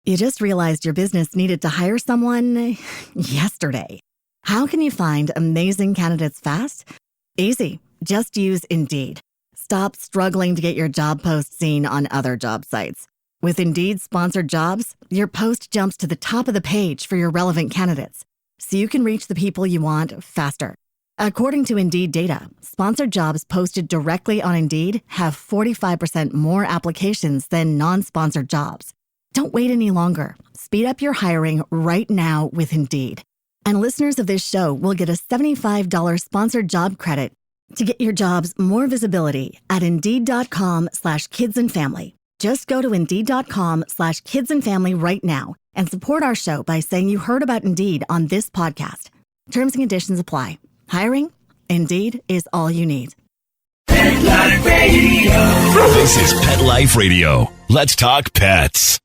You just realized your business needed to hire someone yesterday. How can you find amazing candidates fast? Easy. Just use Indeed. Stop struggling to get your job post seen on other job sites. With Indeed sponsored jobs, your post jumps to the top of the page for your relevant candidates, so you can reach the people you want faster. According to Indeed data, sponsored jobs posted directly on Indeed have 45% more applications than non-sponsored jobs. Don't wait any longer. Speed up your hiring right now with Indeed. And listeners of this show will get a $75 sponsored job credit to get your jobs more visibility at Indeed.com/kidsandfamily. Just go to Indeed.com/kidsandfamily right now and support our show by saying you heard about Indeed on this podcast. Terms and conditions apply. Hiring? Indeed is all you need. Pet Life Radio. This is Pet Life Radio. Let's talk pets.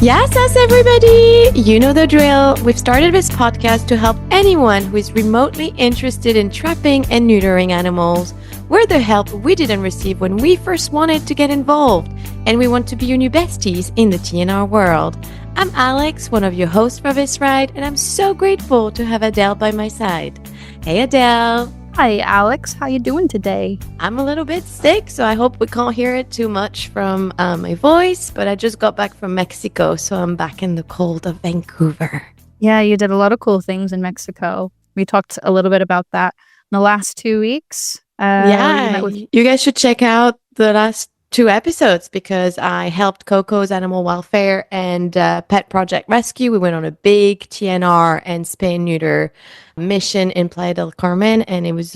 Yes, everybody! You know the drill. We've started this podcast to help anyone who is remotely interested in trapping and neutering animals. We're the help we didn't receive when we first wanted to get involved, and we want to be your new besties in the TNR world. I'm Alex, one of your hosts for this ride, and I'm so grateful to have Adele by my side. Hey, Adele! Hi, Alex. How you doing today? I'm a little bit sick, so I hope we can't hear it too much from my voice, but I just got back from Mexico, so I'm back in the cold of Vancouver. Yeah, you did a lot of cool things in Mexico. We talked a little bit about that in the last 2 weeks. You guys should check out the last 2 episodes because I helped Coco's animal welfare and pet project rescue. We went on a big TNR and spay and neuter mission in Playa del Carmen, and it was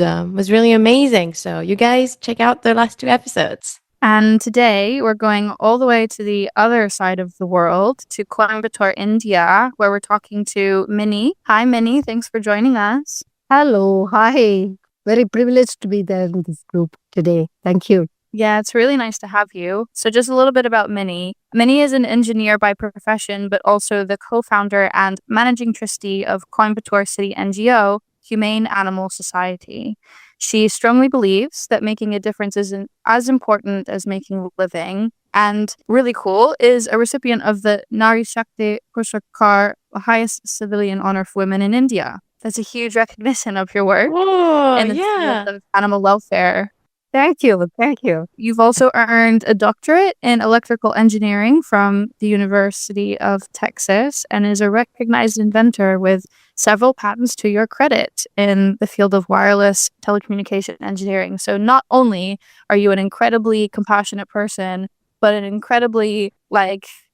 really amazing. So you guys check out the last 2 episodes. And today we're going all the way to the other side of the world, to Coimbatore, India, where we're talking to Mini. Hi, Mini. Thanks for joining us. Hello. Hi. Very privileged to be there in this group today. Thank you. Yeah, it's really nice to have you. So just a little bit about Mini. Mini is an engineer by profession, but also the co-founder and managing trustee of Coimbatore City NGO, Humane Animal Society. She strongly believes that making a difference isn't as important as making a living. And really cool, is a recipient of the Nari Shakti Puraskar, the highest civilian honor for women in India. That's a huge recognition of your work in the field of animal welfare. Thank you. Thank you. You've also earned a doctorate in electrical engineering from the University of Texas and is a recognized inventor with several patents to your credit in the field of wireless telecommunication engineering. So not only are you an incredibly compassionate person, but an incredibly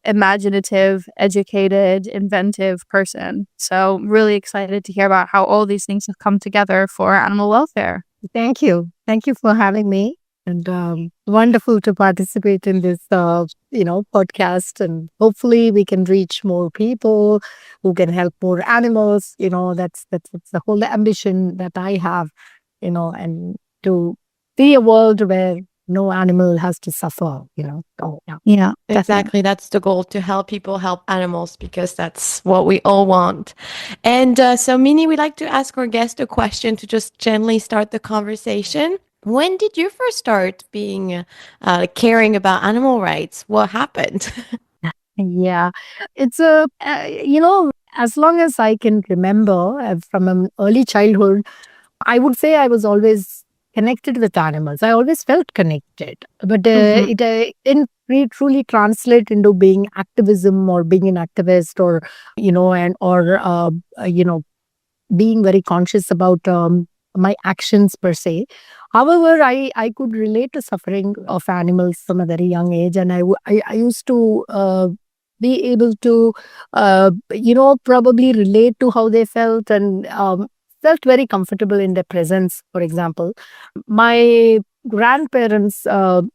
imaginative, educated, inventive person. So really excited to hear about how all these things have come together for animal welfare. Thank you. Thank you for having me. And wonderful to participate in this, podcast. And hopefully we can reach more people who can help more animals. That's the whole ambition that I have, and to see a world where no animal has to suffer, Yeah, exactly. That's the goal, to help people help animals, because that's what we all want. And so, Mini, we like to ask our guest a question to just gently start the conversation. When did you first start being caring about animal rights? What happened? Yeah, it's as long as I can remember, from an early childhood, I would say I was always connected with animals. I always felt connected, but it didn't truly translate into being activism or being an activist, or being very conscious about my actions per se. However, I could relate to suffering of animals from a very young age, and I used to be able to probably relate to how they felt, and felt very comfortable in their presence. For example, my grandparents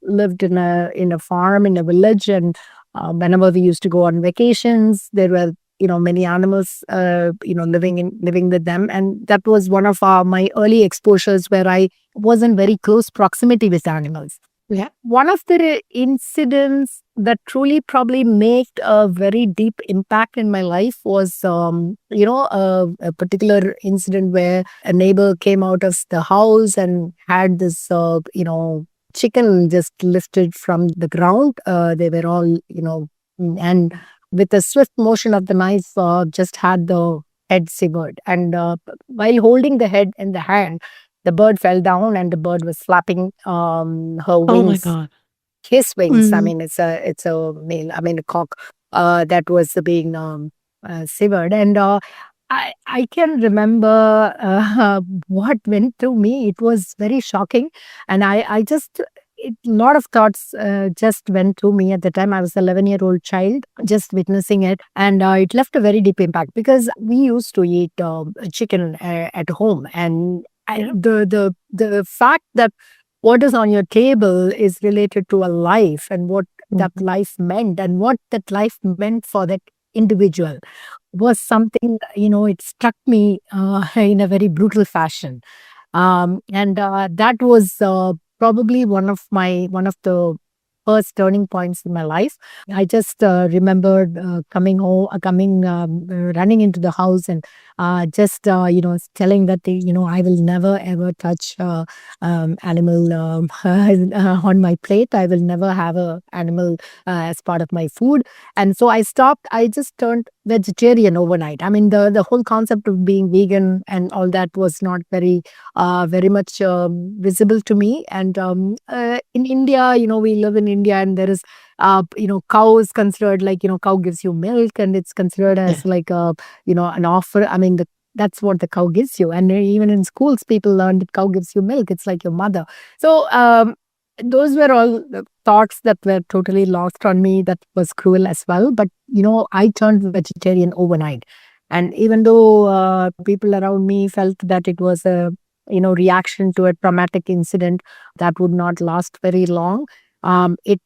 lived in a farm in a village, and whenever we used to go on vacations, there were many animals living with them, and that was one of my early exposures where I was in very close proximity with animals. Yeah. One of the incidents that truly probably made a very deep impact in my life was, a particular incident where a neighbor came out of the house and had this, chicken just lifted from the ground. They were all, and with a swift motion of the knife, just had the head severed. And while holding the head in the hand, the bird fell down and the bird was flapping her Oh my wings, God. his wings. I Mm. mean, it's a male. I mean, a cock that was being severed, and I can remember what went through me. It was very shocking, and I just. A lot of thoughts just went through me at the time. I was 11-year-old child, just witnessing it, and it left a very deep impact because we used to eat chicken at home, and the fact that what is on your table is related to a life and what that Mhm. life meant and what that life meant for that individual was something, it struck me in a very brutal fashion. And that was probably one of the first turning points in my life. I just remembered coming home, running into the house and just telling that I will never ever touch animal on my plate. I will never have a animal as part of my food. And so I stopped. I just turned vegetarian overnight. I mean, the whole concept of being vegan and all that was not very much visible to me. And in India, we live in India, and there is, cow is considered like, cow gives you milk, and it's considered Yeah. as like an offer. I mean, that's what the cow gives you. And even in schools, people learn that cow gives you milk. It's like your mother. So those were all the thoughts that were totally lost on me. That was cruel as well. But, I turned vegetarian overnight. And even though people around me felt that it was a reaction to a traumatic incident that would not last very long, it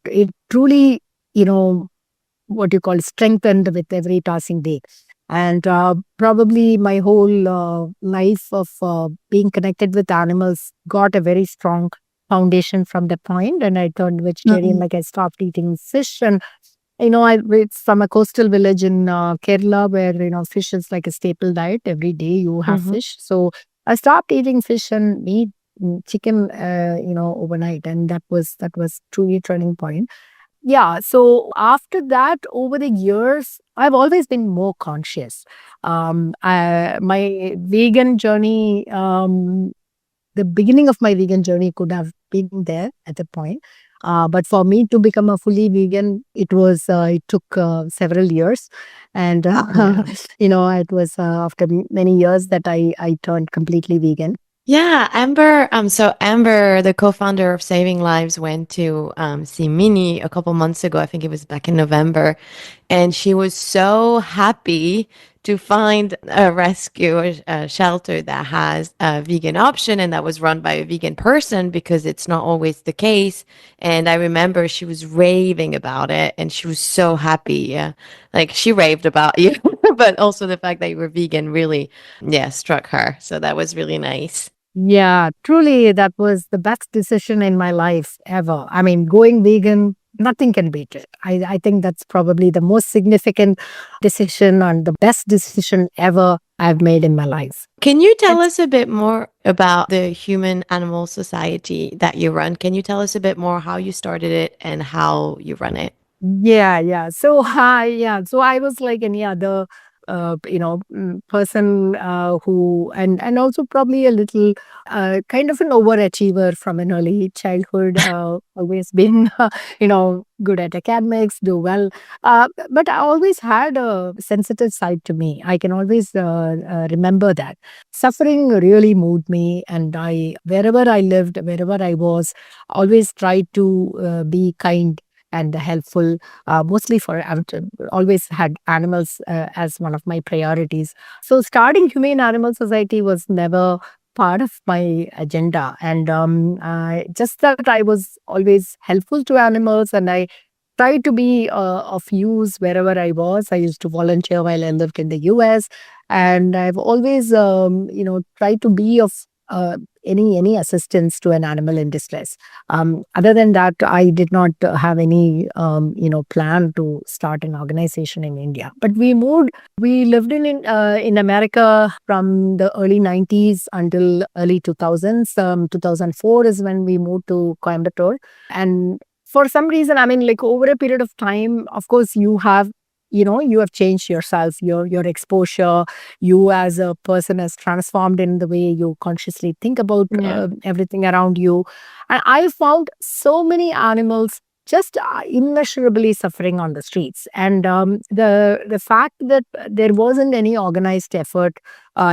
truly, what you call strengthened with every passing day. And probably my whole life of being connected with animals got a very strong foundation from that point. And I turned vegetarian, Mm. like I stopped eating fish. And it's from a coastal village in Kerala where, fish is like a staple diet. Every day you have Hmm. fish. So I stopped eating fish and meat, chicken, overnight. And that was truly a turning point. Yeah. So after that, over the years, I've always been more conscious. My vegan journey, the beginning of my vegan journey could have been there at the point. But for me to become a fully vegan, it took several years, and Yeah. it was after many years that I turned completely vegan. Yeah, Amber. So Amber, the co-founder of Saving Lives, went to see Minnie a couple months ago. I think it was back in November, and she was so happy to find a rescue a shelter that has a vegan option and that was run by a vegan person because it's not always the case. And I remember she was raving about it, and she was so happy. Yeah, like she raved about you, but also the fact that you were vegan really, yeah, struck her. So that was really nice. Yeah, truly, that was the best decision in my life ever. I mean, going vegan, nothing can beat it. I think that's probably the most significant decision and the best decision ever I've made in my life. Can you tell It's us a bit more about the Human Animal Society that you run? Can you tell us a bit more how you started it and how you run it? Yeah, yeah. So, yeah. So I was like any other, person who, and also probably a little, kind of an overachiever from an early childhood. Always been, good at academics, do well. But I always had a sensitive side to me. I can always remember that suffering really moved me, and wherever I lived, wherever I was, always tried to be kind and helpful, mostly for always had animals as one of my priorities. So starting Humane Animal Society was never part of my agenda, and just that I was always helpful to animals, and I tried to be of use wherever I was. I used to volunteer while I lived in the US, and I've always tried to be of any assistance to an animal in distress. Other than that, I did not have any plan to start an organization in India. But we moved. We lived in America from the early 90s until early 2000s. 2004 is when we moved to Coimbatore, and for some reason, I mean, like over a period of time, of course, you have changed yourself, your exposure, you as a person has transformed in the way you consciously think about Yeah. everything around you. And I found so many animals just immeasurably suffering on the streets. And the fact that there wasn't any organized effort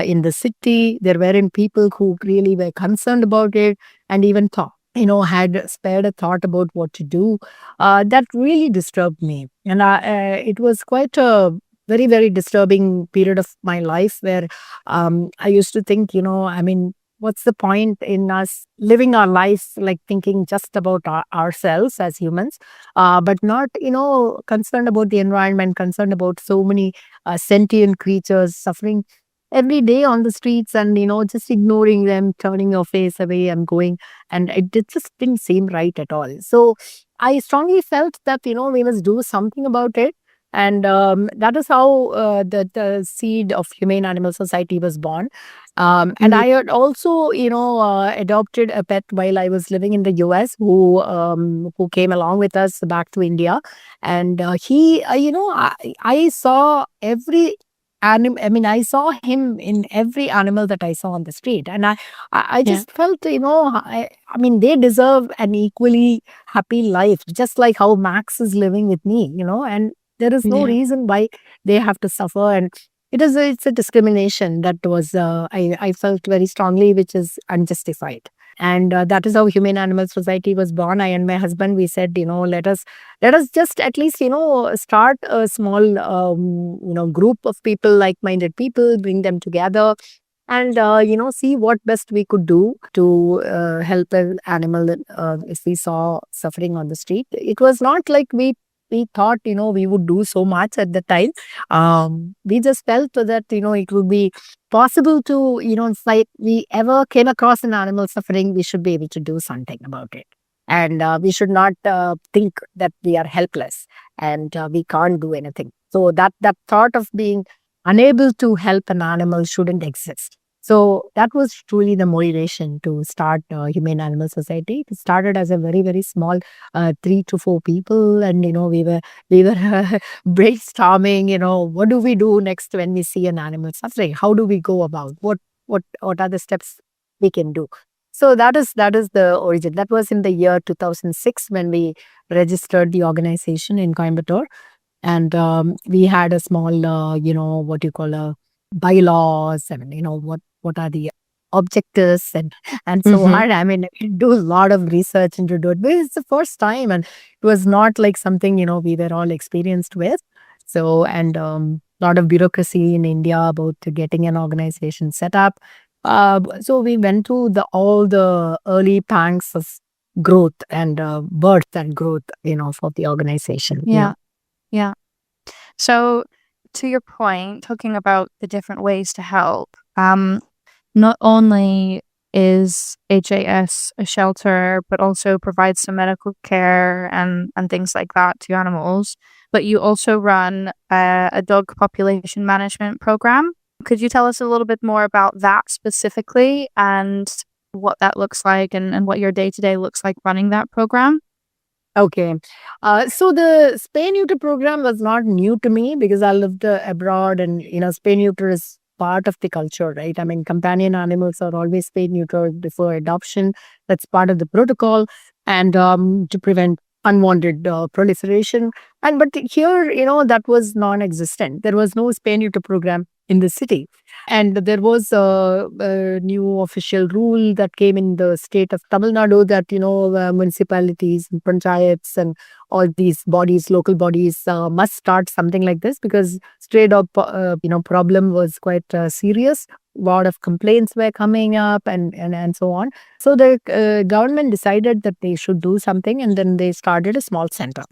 in the city, there weren't people who really were concerned about it and even thought, had spared a thought about what to do, that really disturbed me. And it was quite a very, very disturbing period of my life where I used to think, I mean, what's the point in us living our lives like thinking just about ourselves as humans, but not, concerned about the environment, concerned about so many sentient creatures suffering every day on the streets and, just ignoring them, turning your face away and going. And just didn't seem right at all. So I strongly felt that, we must do something about it. And that is how the seed of Humane Animal Society was born. And I had also, adopted a pet while I was living in the US who came along with us back to India. And I saw every I mean, I saw him in every animal that I saw on the street, and I Yeah. just felt, I mean, they deserve an equally happy life, just like how Max is living with me, and there is no Yeah. reason why they have to suffer. And it's a discrimination that was I felt very strongly, which is unjustified. And that is how Humane Animal Society was born. I and my husband, we said, let us just at least, start a small, group of people, like-minded people, bring them together and, see what best we could do to help an animal if we saw suffering on the street. It was not like we thought, we would do so much at the time. We just felt that, it would be possible to, if we ever came across an animal suffering, we should be able to do something about it. And we should not think that we are helpless and we can't do anything. So that thought of being unable to help an animal shouldn't exist. So that was truly the motivation to start Humane Animal Society. It started as a very, very small 3 to 4 people, and we were brainstorming. What do we do next when we see an animal suffering? How do we go about what are the steps we can do? So that is the origin. That was in the year 2006 when we registered the organization in Coimbatore, and we had a small, what you call a bylaws, and what are the objectives and so on. I mean, we do a lot of research into it, but it's the first time, and it was not like something we were all experienced with. So, and lot of bureaucracy in India about getting an organization set up. So we went through all the early pangs of growth and birth and growth, for the organization. Yeah. Yeah. So, to your point, talking about the different ways to help, not only is HAS a shelter, but also provides some medical care and things like that to animals, but you also run a dog population management program. Could you tell us a little bit more about that specifically and what that looks like and what your day-to-day looks like running that program? Okay. So the spay neuter program was not new to me because I lived abroad, and spay neuter is part of the culture, right? I mean, companion animals are always spay neutered before adoption. That's part of the protocol, and to prevent unwanted proliferation. But here, that was non-existent. There was no spay neuter program in the city. And there was a new official rule that came in the state of Tamil Nadu that, municipalities and panchayats and all these bodies, local bodies must start something like this because stray dog, problem was quite serious. A lot of complaints were coming up and so on. So the government decided that they should do something, and then they started a small center.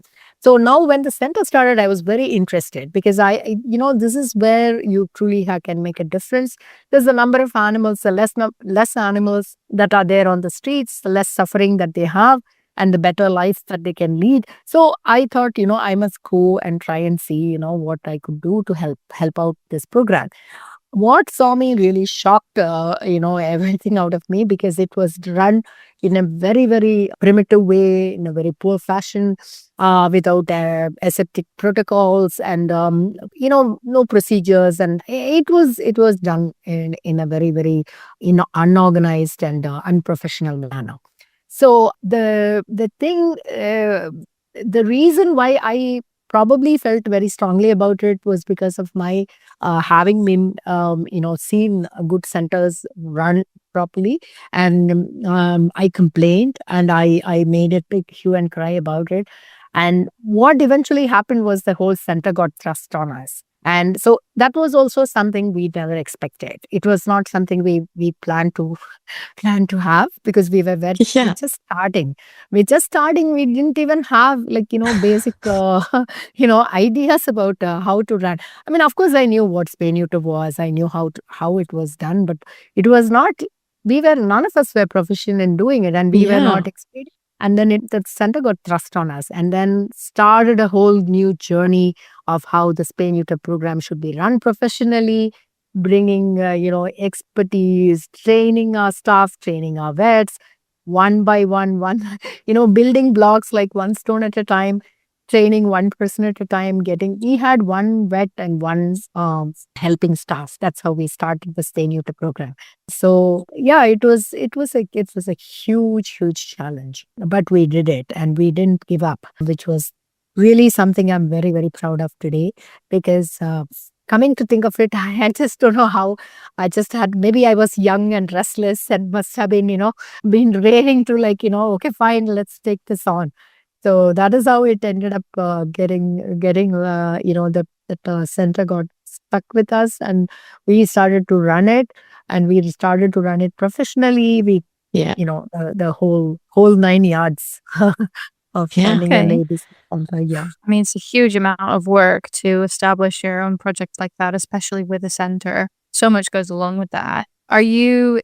So now when the center started, I was very interested because this is where you truly can make a difference. There's a number of animals, the less animals that are there on the streets, the less suffering that they have, and the better life that they can lead. So I thought, I must go and try and see, what I could do to help out this program. What saw me really shocked, everything out of me, because it was run in a very, very primitive way, in a very poor fashion, without aseptic protocols and, no procedures. And it was done in a very, very, unorganized and unprofessional manner. So the reason why I probably felt very strongly about it was because of my having been, seen good centers run properly, and I complained and I made a big hue and cry about it. And what eventually happened was the whole center got thrust on us. And so that was also something we never expected. It was not something we planned to have, because we're just starting. We're just starting. We didn't even have, like, basic, ideas about how to run. I mean, of course, I knew what spay neuter was. I knew how it was done, but it was not, none of us were proficient in doing it, and we were not experienced. And then the center got thrust on us, and then started a whole new journey of how the spay neuter program should be run professionally, bringing, expertise, training our staff, training our vets, one by one, building blocks like one stone at a time, training one person at a time, we had one vet and one helping staff. That's how we started the spay neuter program. So yeah, it was a huge, huge challenge, but we did it and we didn't give up, which was really something I'm very, very proud of today. Because coming to think of it, I just don't know how. Maybe I was young and restless and must have been, been raring to, like, okay, fine, let's take this on. So that is how it ended up getting that center got stuck with us, and we started to run it, and we started to run it professionally. The whole 9 yards of running a Okay. ladies' center. Yeah. I mean, it's a huge amount of work to establish your own project like that, especially with a center. So much goes along with that. Are you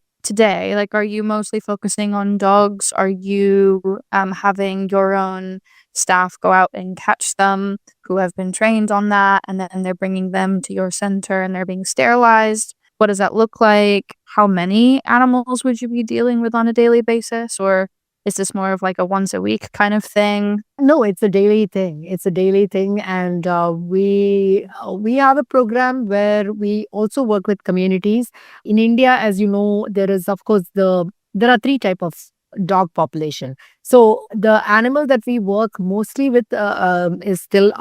mostly focusing on dogs? Are you having your own staff go out and catch them who have been trained on that, and then they're bringing them to your center and they're being sterilized? What does that look like? How many animals would you be dealing with on a daily basis? Or is this more of like a once a week kind of thing? No, it's a daily thing. It's a daily thing, and we have a program where we also work with communities in India. As you know, there is, of course, there are three type of dog population. So the animal that we work mostly with are still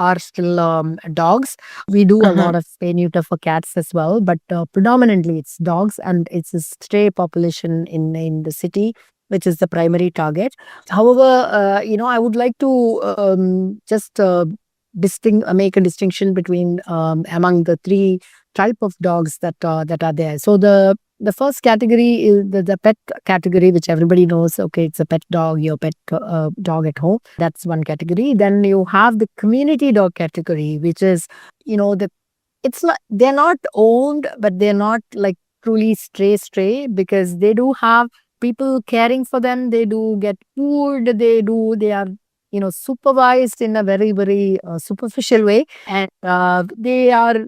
dogs. We do a lot of spay neuter for cats as well, but predominantly it's dogs, and it's a stray population in the city, which is the primary target. However, I would like to just make a distinction between among the three type of dogs that are there. So the first category is the pet category, which everybody knows. Okay, it's a pet dog, your pet dog at home. That's one category. Then you have the community dog category, which is, it's not, they're not owned, but they're not like truly stray, because they do have people caring for them. They do get food. They are, supervised in a very, very superficial way, and they are.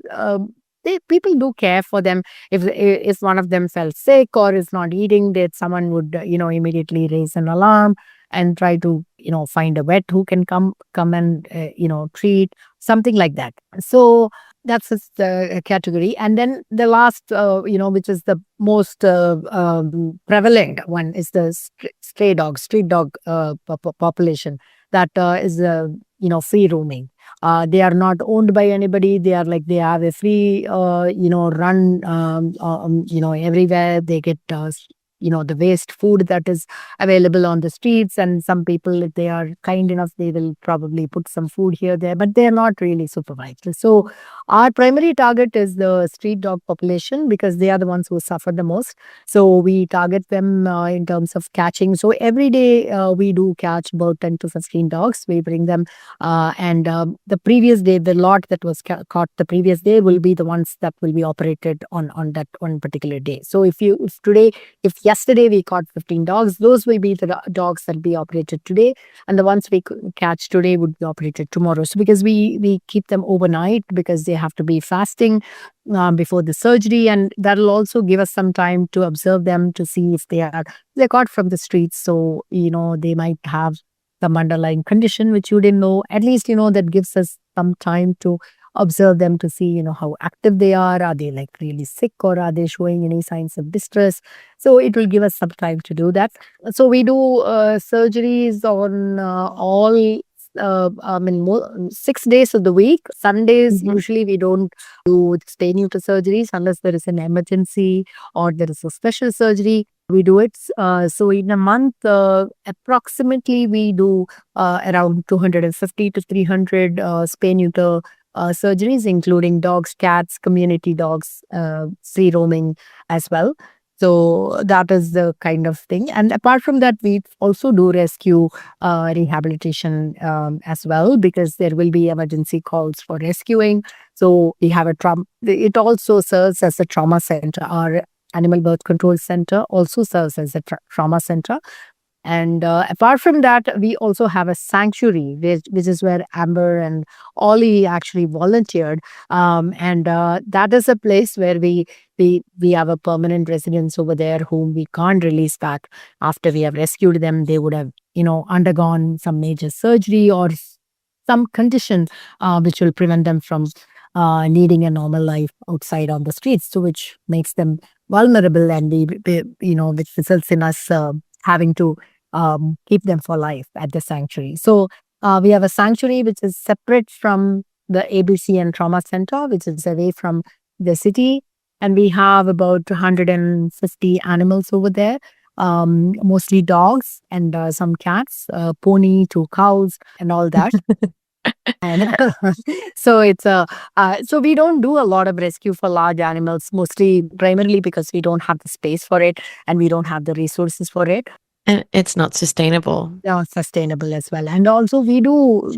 People do care for them. If one of them fell sick or is not eating, that someone would, immediately raise an alarm and try to, find a vet who can come and treat, something like that. So that's the category. And then the last, which is the most prevalent one, is the street dog population that is, free roaming. They are not owned by anybody. They have a free, run, everywhere. They get, the waste food that is available on the streets. And some people, if they are kind enough, they will probably put some food here, there, but they're not really supervised. So our primary target is the street dog population because they are the ones who suffer the most. So we target them in terms of catching. So every day we do catch about 10 to 15 dogs. We bring them and the previous day, the lot that was caught the previous day will be the ones that will be operated on that one particular day. So if yesterday we caught 15 dogs, those will be the dogs that will be operated today, and the ones we catch today would be operated tomorrow. So because we keep them overnight because they have to be fasting before the surgery, and that will also give us some time to observe them to see if they're caught from the streets. So they might have some underlying condition which you didn't know. At least that gives us some time to observe them to see how active they are. Are they like really sick, or are they showing any signs of distress? So it will give us some time to do that. So we do surgeries on all 6 days of the week. Sundays usually we don't do spay neuter surgeries unless there is an emergency or there is a special surgery. We do it. So in a month, approximately we do around 250 to 300 spay neuter surgeries, including dogs, cats, community dogs, free roaming as well. So that is the kind of thing. And apart from that, we also do rescue rehabilitation as well, because there will be emergency calls for rescuing. So we have a trauma. It also serves as a trauma center. Our Animal Birth Control Center also serves as a trauma center. And apart from that, we also have a sanctuary, which is where Amber and Ollie actually volunteered. And that is a place where we have a permanent residence over there whom we can't release back after we have rescued them. They would have, undergone some major surgery or some condition which will prevent them from leading a normal life outside on the streets, so which makes them vulnerable, and which results in us having to keep them for life at the sanctuary. So we have a sanctuary which is separate from the ABC and Trauma Center, which is away from the city. And we have about 250 animals over there, mostly dogs and some cats, pony to cows and all that. And so it's so we don't do a lot of rescue for large animals, primarily because we don't have the space for it and we don't have the resources for it. And it's not sustainable. Not sustainable as well. And also we do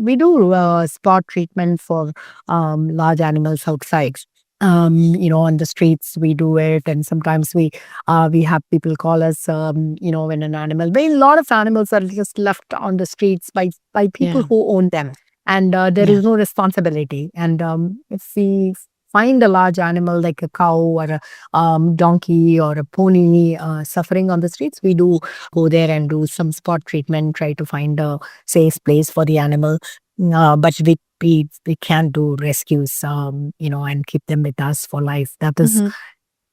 spot treatment for large animals outside. On the streets we do it, and sometimes we have people call us when an animal, a lot of animals are just left on the streets by people who own them, and there is no responsibility. And if we find a large animal like a cow or a donkey or a pony suffering on the streets, we do go there and do some spot treatment, try to find a safe place for the animal. But we can't do rescues, and keep them with us for life. That is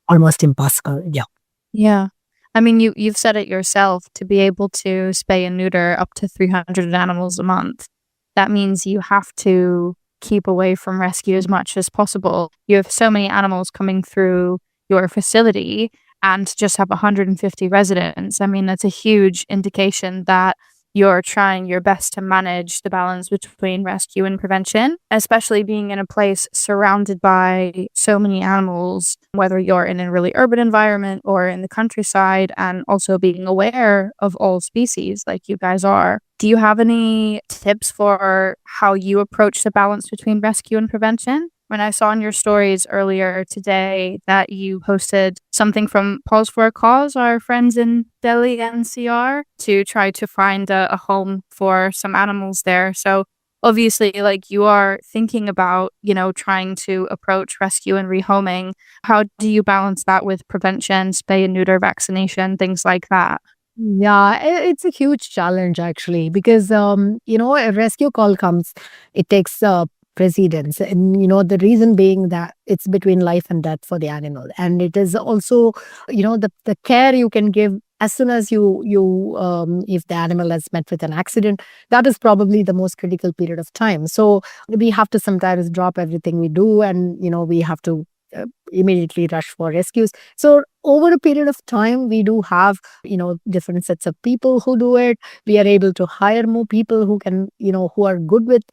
almost impossible. Yeah. Yeah. I mean, you've said it yourself, to be able to spay and neuter up to 300 animals a month. That means you have to keep away from rescue as much as possible. You have so many animals coming through your facility and just have 150 residents. I mean, that's a huge indication that you're trying your best to manage the balance between rescue and prevention, especially being in a place surrounded by so many animals, whether you're in a really urban environment or in the countryside, and also being aware of all species like you guys are. Do you have any tips for how you approach the balance between rescue and prevention? When I saw in your stories earlier today that you posted something from Paws for a Cause, our friends in Delhi NCR, to try to find a home for some animals there. So obviously, like, you are thinking about, trying to approach rescue and rehoming. How do you balance that with prevention, spay and neuter, vaccination, things like that? Yeah, it's a huge challenge actually, because a rescue call comes, it takes precedence, and the reason being that it's between life and death for the animal, and it is also the care you can give as soon as you if the animal has met with an accident, that is probably the most critical period of time. So we have to sometimes drop everything we do, and we have to immediately rush for rescues. So over a period of time, we do have, different sets of people who do it. We are able to hire more people who can, who are good with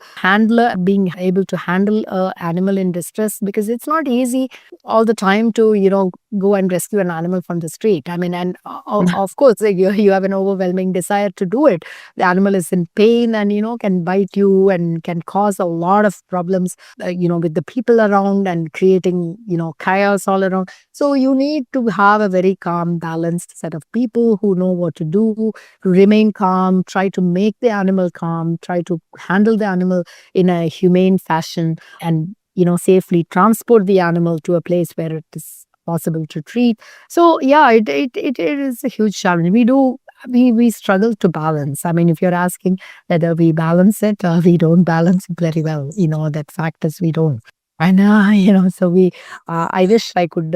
being able to handle animal in distress, because it's not easy all the time to, go and rescue an animal from the street. I mean, and of course, you have an overwhelming desire to do it. The animal is in pain and, can bite you and can cause a lot of problems, with the people around and creating, chaos all around. So you need to have a very calm, balanced set of people who know what to do, to remain calm, try to make the animal calm, try to handle the animal in a humane fashion, and, safely transport the animal to a place where it is possible to treat. So yeah, it is a huge challenge. We struggle to balance. I mean, if you're asking whether we balance it, we don't balance it very well. That fact is we don't. And so I wish I could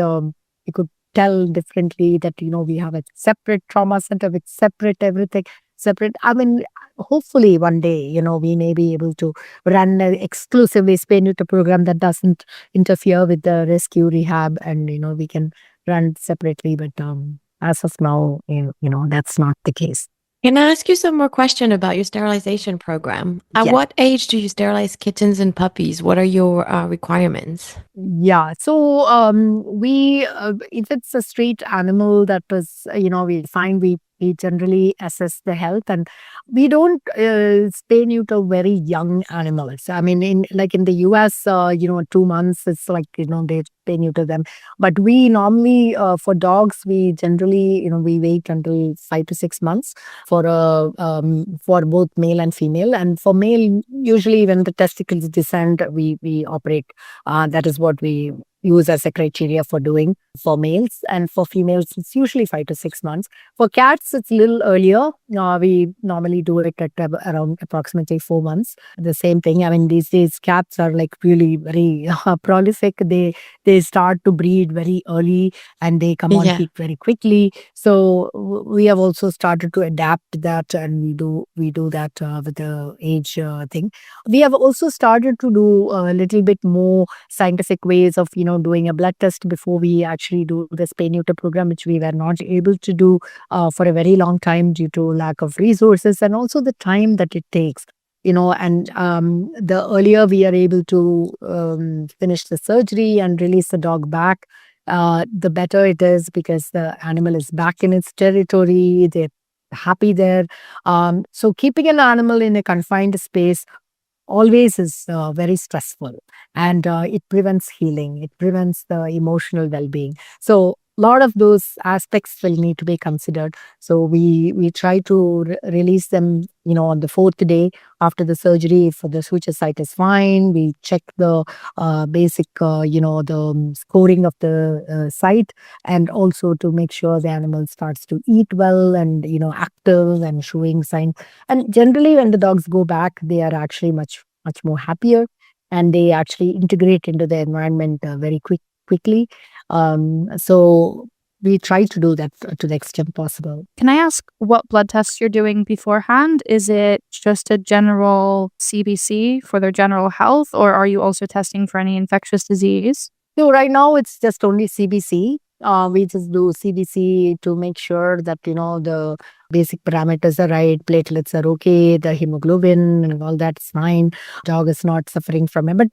tell differently that we have a separate trauma center with separate everything, separate. I mean, hopefully one day we may be able to run an exclusively spay neuter program that doesn't interfere with the rescue rehab, and we can run separately. But as of now, that's not the case. Can I ask you some more question about your sterilization program? At Yes. what age do you sterilize kittens and puppies? What are your requirements? Yeah. So we if it's a street animal that was, we generally assess the health, and we don't spay neuter very young animals. I mean, in the US, 2 months, it's like, they spay neuter them. But we normally, for dogs, we generally, we wait until 5 to 6 months for both male and female. And for male, usually when the testicles descend, we operate. That is what we use as a criteria for doing for males, and for females it's usually 5 to 6 months. For cats it's a little earlier. We normally do it at around approximately 4 months. The same thing. I mean, these days cats are like really very prolific. They start to breed very early, and they come on Yeah. peak very quickly. So we have also started to adapt that, and we do that with the age thing. We have also started to do a little bit more scientific ways of doing a blood test before we actually do the spay neuter program, which we were not able to do for a very long time due to lack of resources and also the time that it takes. And the earlier we are able to finish the surgery and release the dog back, the better it is, because the animal is back in its territory. They're happy there. So keeping an animal in a confined space always is very stressful, and it prevents healing, it prevents the emotional well-being. So a lot of those aspects will need to be considered. So we try to release them on the fourth day after the surgery. If the suture site is fine, we check the basic the scoring of the site, and also to make sure the animal starts to eat well and active and showing signs. And generally when the dogs go back, they are actually much more happier, and they actually integrate into the environment very quickly. So we try to do that to the extent possible. Can I ask what blood tests you're doing beforehand? Is it just a general CBC for their general health, or are you also testing for any infectious disease? So right now it's just only CBC. We just do CBC to make sure that the basic parameters are right, platelets are okay, the hemoglobin and all that's fine. Dog is not suffering from it. But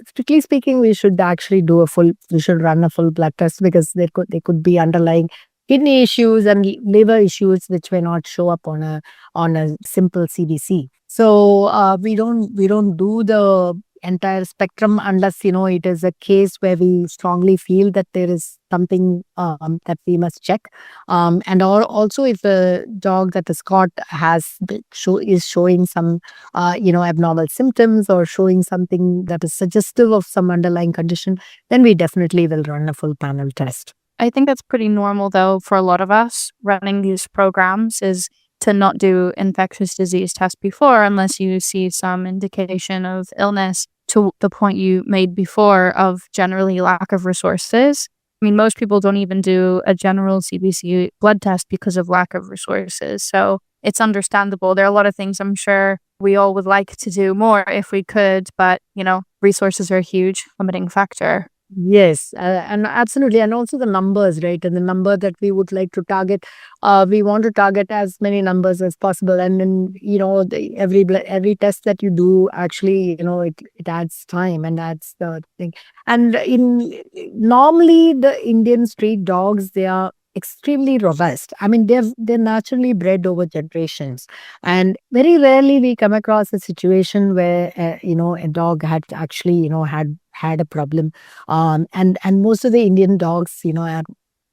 strictly speaking, we should actually we should run a full blood test, because there could be underlying kidney issues and liver issues which may not show up on a simple CBC. So we don't do the entire spectrum unless it is a case where we strongly feel that there is something that we must check. And also if a dog that is caught is showing some abnormal symptoms, or showing something that is suggestive of some underlying condition, then we definitely will run a full panel test. I think that's pretty normal, though, for a lot of us running these programs, is to not do infectious disease tests before unless you see some indication of illness, to the point you made before of generally lack of resources. I mean, most people don't even do a general CBC blood test because of lack of resources. So it's understandable. There are a lot of things I'm sure we all would like to do more if we could, but, resources are a huge limiting factor. Yes, and absolutely, and also the numbers, right? And the number that we would like to target, we want to target as many numbers as possible. And then every test that you do, actually, it adds time and adds the thing. And in normally the Indian street dogs, they are extremely robust. I mean, they're naturally bred over generations, and very rarely we come across a situation where a dog had actually had a problem. And most of the Indian dogs, are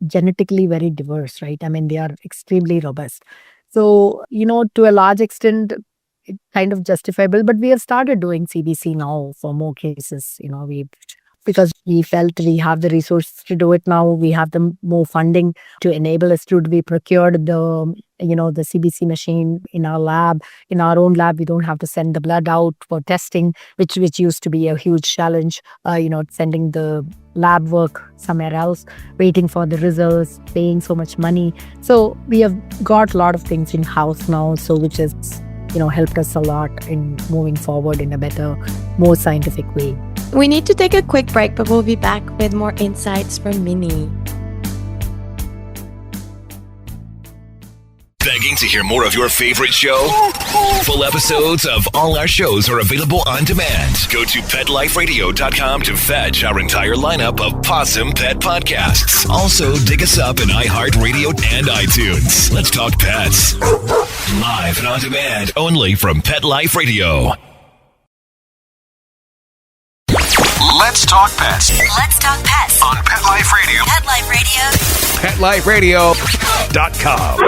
genetically very diverse, right? I mean, they are extremely robust. So, to a large extent, it kind of justifiable. But we have started doing CBC now for more cases. We because we felt we have the resources to do it now. We have the more funding to enable us to be procured the CBC machine in our lab. In our own lab, we don't have to send the blood out for testing, which used to be a huge challenge. Sending the lab work somewhere else, waiting for the results, paying so much money. So we have got a lot of things in house now, so which has helped us a lot in moving forward in a better, more scientific way. We need to take a quick break, but we'll be back with more insights from Mini. Begging to hear more of your favorite show? Full episodes of all our shows are available on demand. Go to PetLifeRadio.com to fetch our entire lineup of Possum Pet podcasts. Also, dig us up in iHeartRadio and iTunes. Let's talk pets. Live and on demand only from Pet Life Radio. Let's talk pets. Let's talk pets On Pet Life Radio. Pet Life Radio. PetLifeRadio.com.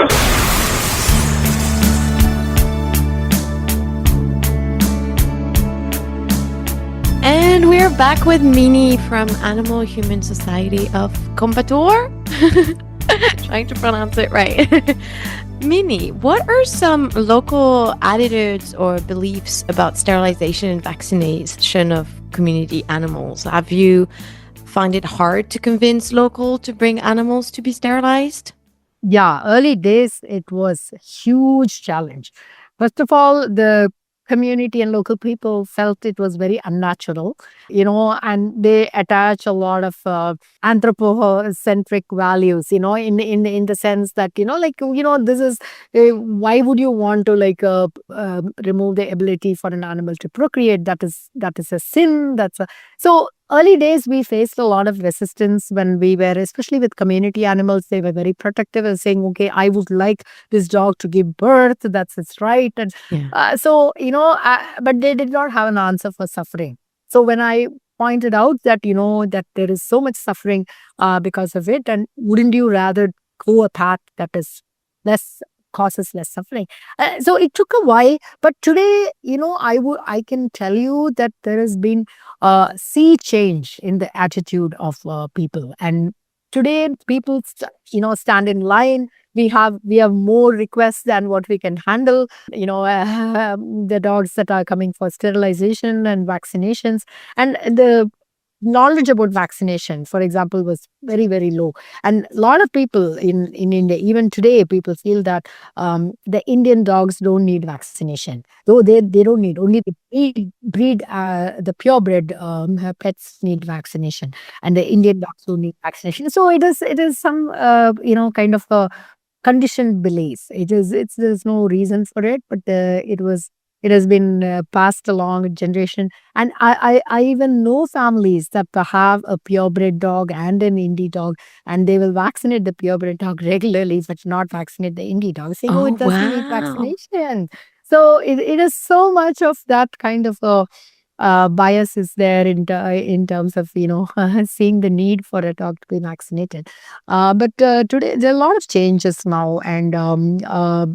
And we're back with Mini from Animal Humane Society of Coimbatore. Trying to pronounce it right. Mini, what are some local attitudes or beliefs about sterilization and vaccination of community animals? Have you find it hard to convince local to bring animals to be sterilized? Yeah, early days, it was a huge challenge. First of all, the community and local people felt it was very unnatural, and they attach a lot of anthropocentric values, in the sense that, this is, why would you want to remove the ability for an animal to procreate? That is a sin. So early days, we faced a lot of resistance when we were, especially with community animals, they were very protective and saying, okay, I would like this dog to give birth. That's its right. And Yeah. but they did not have an answer for suffering. So when I pointed out that, that there is so much suffering because of it, and wouldn't you rather go a path that is causes less suffering? So it took a while, but today, I can tell you that there has been a sea change in the attitude of people. And today, people, stand in line. We have more requests than what we can handle. The dogs that are coming for sterilization and vaccinations, and the knowledge about vaccination, for example, was very, very low. And a lot of people in India, even today, people feel that the Indian dogs don't need vaccination. Though they don't need, only the the purebred pets need vaccination, and the Indian dogs don't need vaccination. So it is some kind of a conditioned belief. There's no reason for it, but it has been passed along generation. And I even know families that have a purebred dog and an indie dog, and they will vaccinate the purebred dog regularly, but not vaccinate the indie dog, saying, oh, Oh, it doesn't need wow. vaccination. So it is so much of that kind of a bias is there in terms of seeing the need for a dog to be vaccinated. But today there are a lot of changes now, and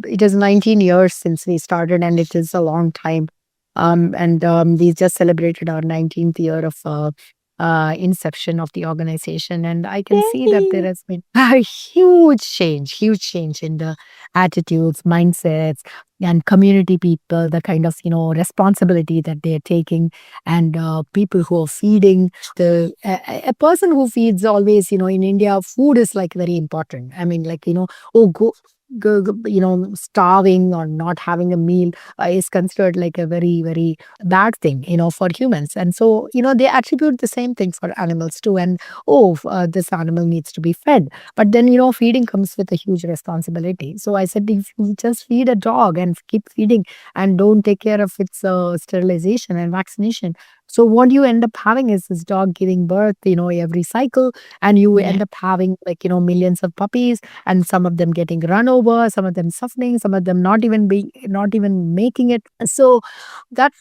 it is 19 years since we started, and it is a long time. And we just celebrated our 19th year of inception of the organization, and I can see that there Yay. has been a huge change in the attitudes, mindsets, and community people, the kind of responsibility that they're taking, and people who are feeding. A person who feeds always, in India, food is like very important. I mean, oh, go starving or not having a meal is considered like a very, very bad thing, for humans. And so, they attribute the same thing for animals too. And, this animal needs to be fed. But then, feeding comes with a huge responsibility. So I said, if you just feed a dog and keep feeding and don't take care of its sterilization and vaccination, so what you end up having is this dog giving birth, every cycle, and you Yeah. end up having like, millions of puppies, and some of them getting run over, some of them suffering, some of them not even making it. So that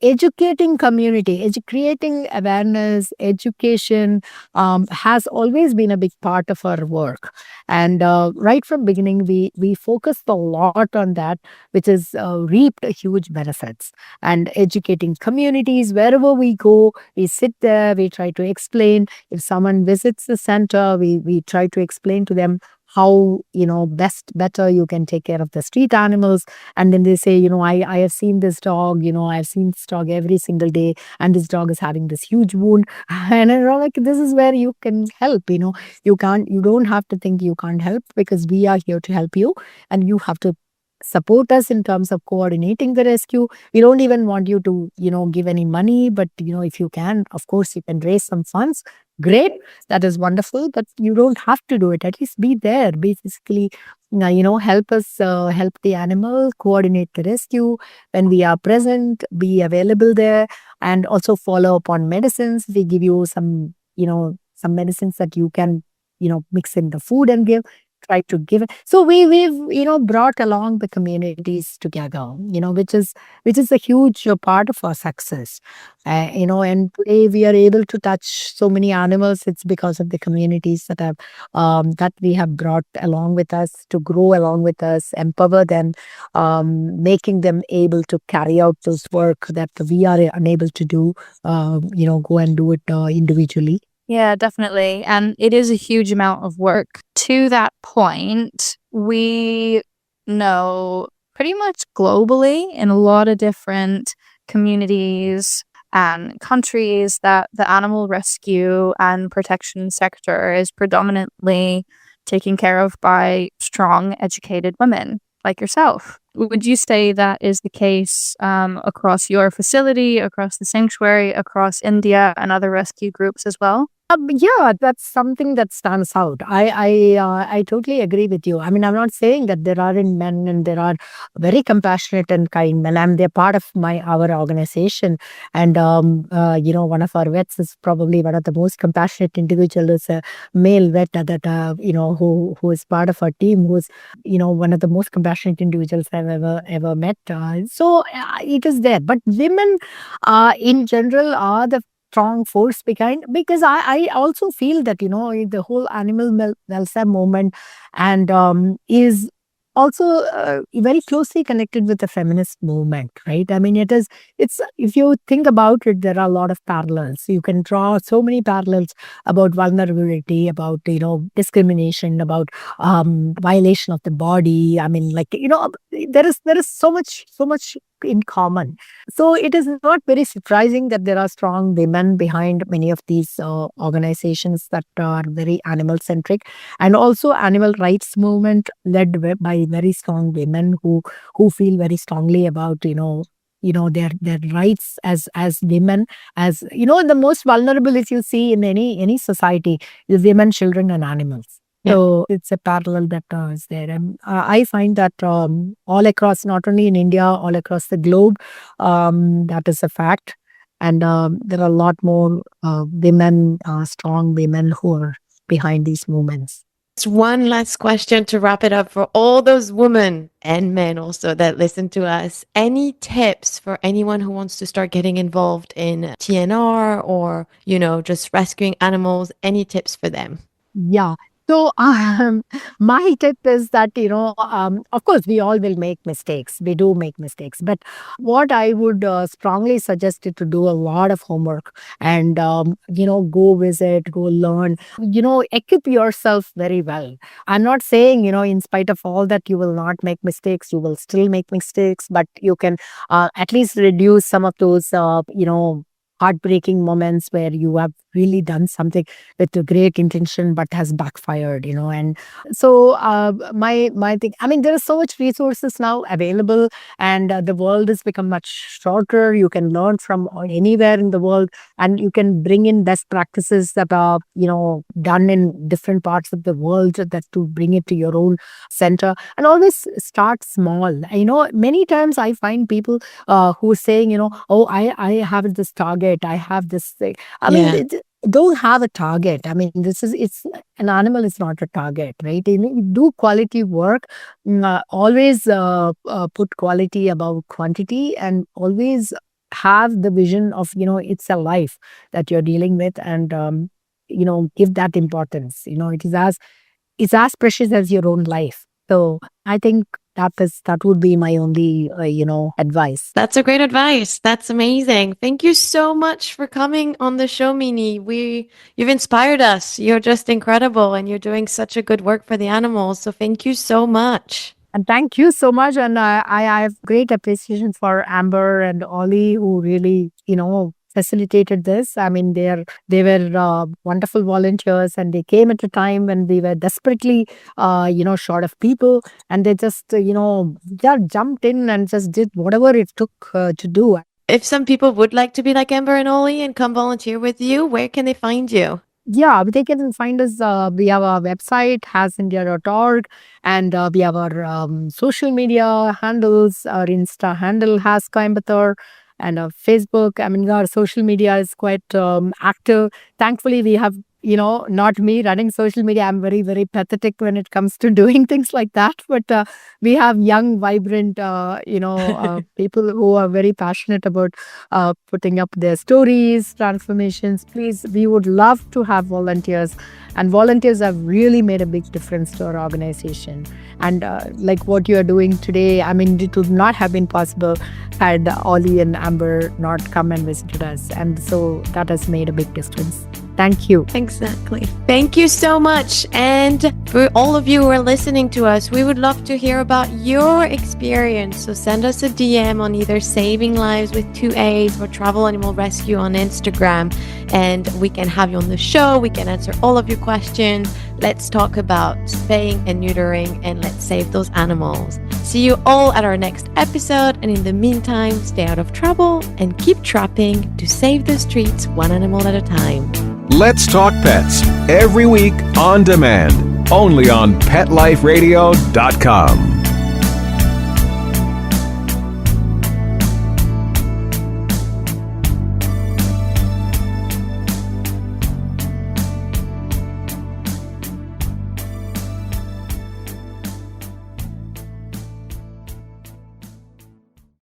educating community, creating awareness, education has always been a big part of our work. And right from beginning, we focused a lot on that, which has reaped huge benefits. And educating communities wherever we go, we sit there, we try to explain. If someone visits the center, we try to explain to them how better you can take care of the street animals. And then they say, I have seen this dog, I've seen this dog every single day, and this dog is having this huge wound. And I'm like, this is where you can help. You don't have to think you can't help, because we are here to help you, and you have to support us in terms of coordinating the rescue. We don't even want you to, give any money, but if you can, of course, you can raise some funds. Great, that is wonderful, but you don't have to do it. At least be there, basically, help us, help the animal, coordinate the rescue. When we are present, be available there, and also follow up on medicines. We give you some medicines that you can, mix in the food and give. Try to give it. So we've brought along the communities together, which is a huge part of our success. And today we are able to touch so many animals. It's because of the communities that we have brought along with us, to grow along with us, empower them, making them able to carry out those work that we are unable to do. Go and do it individually. Yeah, definitely. And it is a huge amount of work. To that point, we know pretty much globally in a lot of different communities and countries that the animal rescue and protection sector is predominantly taken care of by strong, educated women like yourself. Would you say that is the case across your facility, across the sanctuary, across India and other rescue groups as well? Yeah, that's something that stands out. I totally agree with you. I mean, I'm not saying that there aren't men, and there are very compassionate and kind men, and they're part of our organization. And one of our vets is probably one of the most compassionate individuals, a male vet that who is part of our team, who's one of the most compassionate individuals I've ever met. So it is there, but women, in general, are the strong force behind, because I also feel that the whole animal welfare movement and is also very closely connected with the feminist movement, right? I mean, it's if you think about it, there are a lot of parallels. You can draw so many parallels about vulnerability, about discrimination, about violation of the body. I mean, like there is so much in common. So it is not very surprising that there are strong women behind many of these organizations that are very animal centric, and also animal rights movement led by very strong women who feel very strongly about their rights as women, as the most vulnerable, if you see in any society, is women, children, and animals. Yeah. So it's a parallel that is there. And I find that all across, not only in India, all across the globe, that is a fact. And there are a lot more women, strong women, who are behind these movements. One last question to wrap it up for all those women and men also that listen to us. Any tips for anyone who wants to start getting involved in TNR or, just rescuing animals? Any tips for them? Yeah. So, my tip is that, of course, we all will make mistakes. We do make mistakes. But what I would strongly suggest is to do a lot of homework and, go visit, go learn, equip yourself very well. I'm not saying, in spite of all that, you will not make mistakes. You will still make mistakes, but you can at least reduce some of those, heartbreaking moments where you have really done something with a great intention but has backfired, and so my thing, I mean, there are so much resources now available, and the world has become much shorter. You can learn from anywhere in the world, and you can bring in best practices that are done in different parts of the world, that to bring it to your own center. And always start small. Many times I find people who are saying, oh, I have this target, I have this thing. I mean, don't have a target. I mean, it's an animal is not a target, right? You do quality work, always put quality above quantity, and always have the vision of, it's a life that you're dealing with, and give that importance. It's as precious as your own life. So I think that would be my only advice. That's a great advice. That's amazing. Thank you so much for coming on the show, Mini. You've inspired us. You're just incredible, and you're doing such a good work for the animals. So thank you so much. And thank you so much. And I have great appreciation for Amber and Ollie, who really, facilitated this. I mean, they were wonderful volunteers, and they came at a time when we were desperately, short of people, and they just, just jumped in and just did whatever it took to do. If some people would like to be like Amber and Ollie and come volunteer with you, where can they find you? Yeah, they can find us. We have our website, hasindia.org, and we have our social media handles. Our Insta handle has Coimbatore, and our Facebook. I mean, our social media is quite active. Thankfully, we have, not me running social media. I'm very, very pathetic when it comes to doing things like that. But we have young, vibrant, people who are very passionate about putting up their stories, transformations. Please, we would love to have volunteers. And volunteers have really made a big difference to our organization. And like what you are doing today, I mean, it would not have been possible had Ollie and Amber not come and visited us. And so that has made a big difference. Thank you. Exactly. Thank you so much. And for all of you who are listening to us, we would love to hear about your experience. So send us a DM on either Saving Lives with 2 A's or Travel Animal Rescue on Instagram, and we can have you on the show. We can answer all of your questions. Let's talk about spaying and neutering, and let's save those animals. See you all at our next episode. And in the meantime, stay out of trouble and keep trapping to save the streets one animal at a time. Let's Talk Pets every week on demand, only on PetLifeRadio.com.